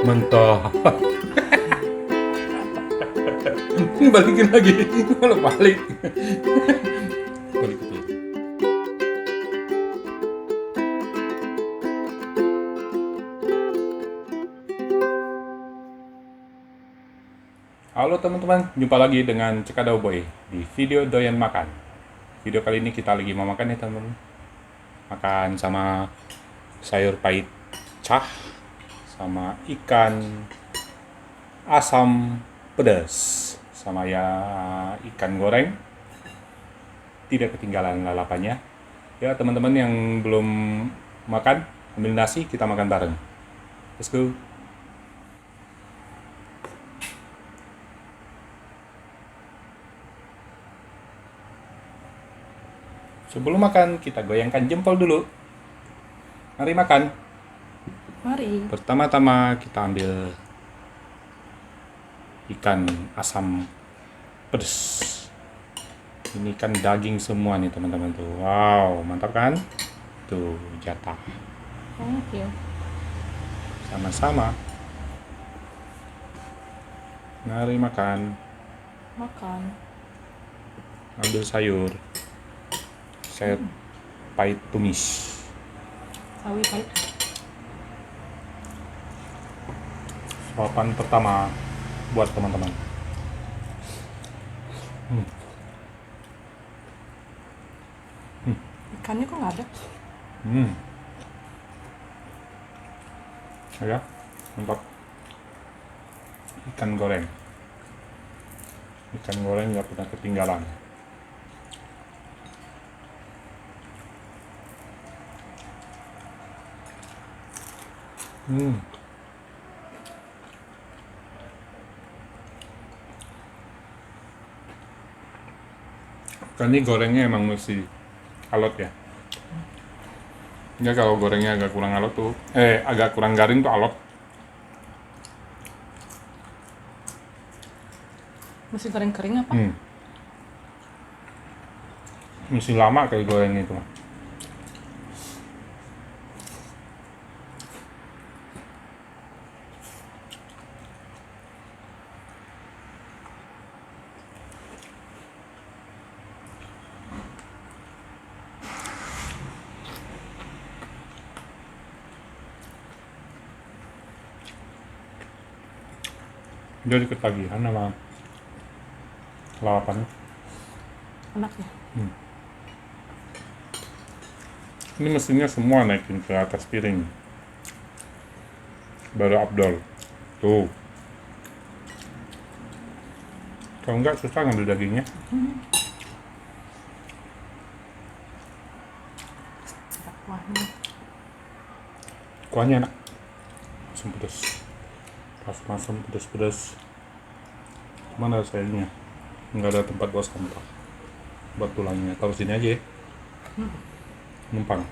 Mentah. Balikin lagi. Kalau balik. Balik dulu. Halo teman-teman, jumpa lagi dengan Cekadau Boy di video doyan makan. Video kali ini kita lagi mau makan nih teman-teman. Makan sama sayur pahit cah, sama ikan asam pedas, sama ya ikan goreng. Tidak ketinggalan lalapannya. Ya teman-teman yang belum makan, ambil nasi, kita makan bareng. Let's go. Sebelum makan, kita goyangkan jempol dulu. Mari makan. Mari. Pertama-tama kita ambil ikan asam pedas. Ini kan daging semua nih teman-teman tuh. Wow, mantap kan? Tuh, jatah. Thank you. Sama-sama. Mari makan. Makan. Ambil sayur. Sayur pahit tumis. Sawi pahit. Suapan pertama buat teman-teman. Ikannya kok nggak ada? Ya, mantap. Ikan goreng. Ikan goreng nggak pernah ketinggalan. Kan ini gorengnya emang mesti alot ya. Ya kalau gorengnya agak kurang alot tuh, agak kurang garing tuh alot. Mesti goreng kering apa? Mesti lama kayak gorengnya itu. Jadi ketagihan sama lalapan. Enak ya? Ini mestinya semua naikin ke atas piring. Baru Abdol. Tuh. Kalau enggak susah ngambil dagingnya. Kuahnya. Kuahnya enak. Asam pedas. Asam pedas-pedas. Mana sayurnya? Enggak ada tempat buat sampah. Buat tulangnya. Taruh sini aja ya. Numpang.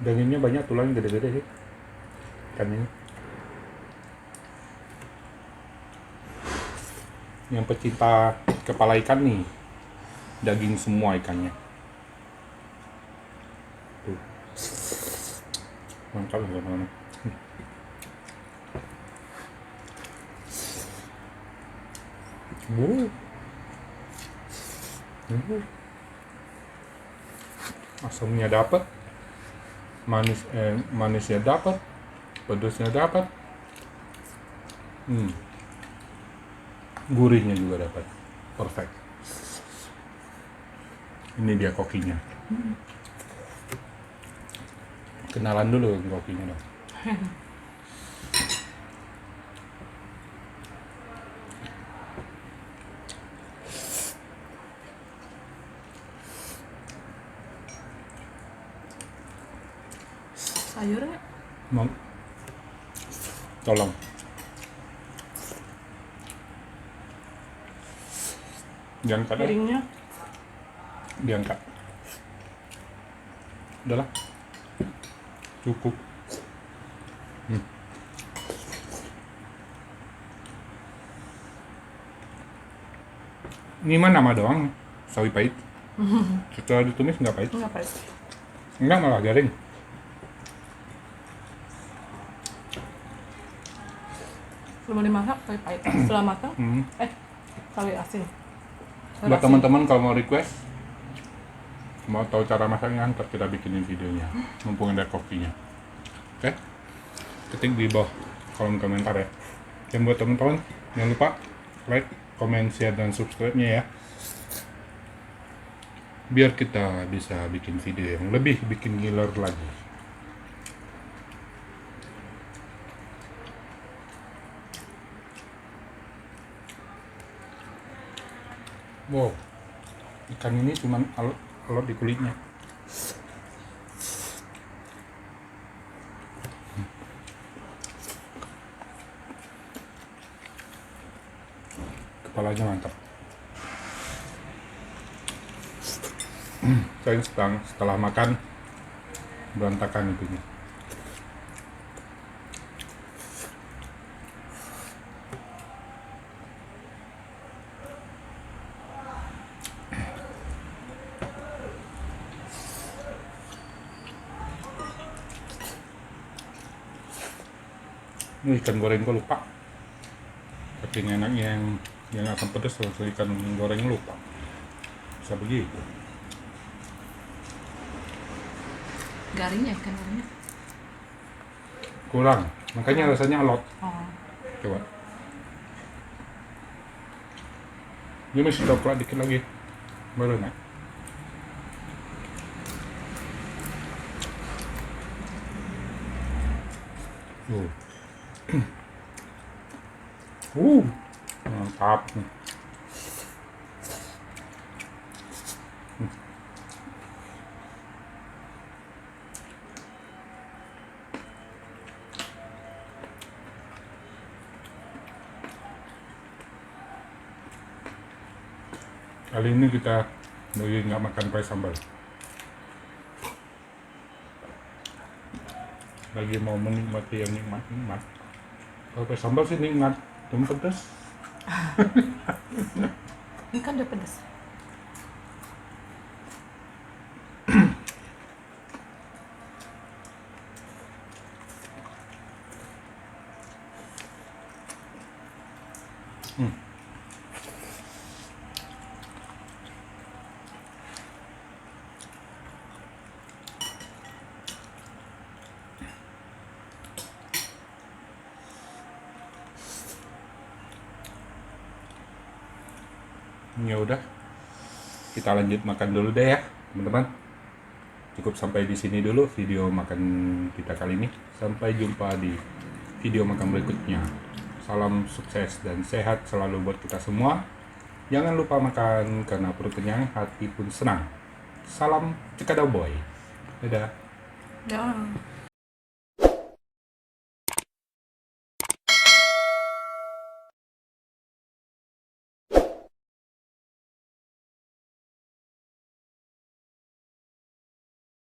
Dagingnya banyak, tulangnya gede-gede sih. Ikan ini. Yang pecinta kepala ikan nih, daging semua ikannya. Tuh. Mantap teman-teman. Asamnya dapat, manisnya dapat, pedasnya dapat, gurihnya juga dapat, perfect. Ini dia kokinya. Kenalan dulu kokinya dong. Sayurnya Tolong diangkat ya. Piringnya Diangkat. Udahlah, cukup. Ini mah nama doang, sawi pahit. Setelah ditumis nggak pahit. nggak pahit. Enggak, malah garing. Sebelum dimasak sawi pahit. Setelah matang, Hmm. sawi asin. Buat teman-teman kalau mau request, mau tahu cara masaknya, ntar kita bikinin videonya. Mumpung ada kopinya. Oke? Ketik di bawah kolom komentar ya. Dan buat teman-teman, jangan lupa like, comment, share, dan subscribe-nya ya. Biar kita bisa bikin video yang lebih bikin ngiler lagi. Wow, ikan ini cuma alot di kulitnya. Kepalanya mantap. Saya setelah makan berantakan itunya. Ini ikan goreng gue lupa. Saking enaknya yang asam pedas, langsung ikan goreng lupa. Bisa begitu. Garingnya kan garingnya. Kurang, makanya rasanya alot. Oh. Coba. Ini masih coklat dikit lagi. Baru enak. Mantap. Kali ini kita lagi nggak makan pakai sambal. Lagi mau menikmati yang nikmat. Kalau pakai sambal sih nikmat, cuma pedas. Ini kan udah pedas. Ya udah, kita lanjut makan dulu deh ya, teman-teman. Cukup sampai di sini dulu video makan kita kali ini. Sampai jumpa di video makan berikutnya. Salam sukses dan sehat selalu buat kita semua. Jangan lupa makan karena perut kenyang, hati pun senang. Salam Cikadau Boy. Dadah. Ya.